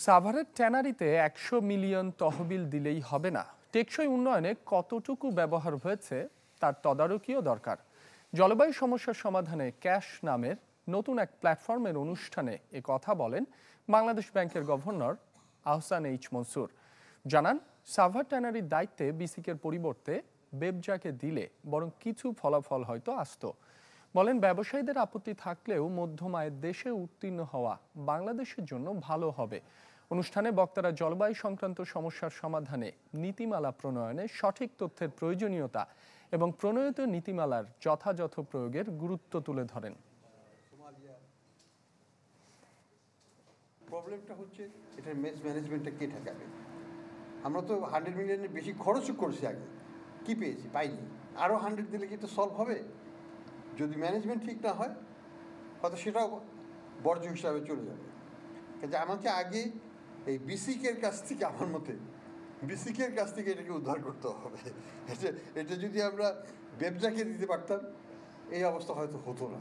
সাভারের ট্যানারিতে ১০০ মিলিয়ন তহবিল দিলেই হবে না, টেকসই উন্নয়নে কতটুকু ব্যবহার হয়েছে তার তদারকিও দরকার। জলবায়ু সমস্যার সমাধানে ক্যাশ নামের নতুন এক প্ল্যাটফর্মের অনুষ্ঠানে এ কথা বলেন বাংলাদেশ ব্যাংকের গভর্নর আহসান এইচ মনসুর। জানান, সাভার ট্যানারির দায়িত্বে বিসিকের পরিবর্তে বেবজাকে দিলে বরং কিছু ফলাফল হয়তো আসতো। বলেন, ব্যবসায়ীদের আপত্তি থাকলেও মধ্যম আয়ের দেশে উত্তীর্ণ হওয়া বাংলাদেশের জন্য ভালো হবে। অনুষ্ঠানে বক্তারা জলবায়ু সংক্রান্ত সমস্যার সমাধানে নীতিমালা প্রণয়নে সঠিক তথ্যের প্রয়োজনীয়তা এবং প্রণয়িত নীতিমালার যথাযথ প্রয়োগের গুরুত্ব তুলে ধরেন। প্রবলেমটা হচ্ছে এটার মেস ম্যানেজমেন্টটা কে ঠেকাবে? আমরা তো 100 মিলিয়নের বেশি খরচও করছি, আগে কি পেয়েছি? পাইনি। আরও 100 দিলে কি এটা সলভ হবে? যদি ম্যানেজমেন্ট ঠিক না হয় হয়তো সেটাও বর্জ্য হিসাবে চলে যাবে। কাজে আমাকে আগে এই বিসিকের কাছ থেকে, আমার মতে বিসিকের কাছ থেকে এটাকে উদ্ধার করতে হবে। এটা যদি আমরা বেবজাকে দিতে পারতাম এই অবস্থা হয়তো হতো না।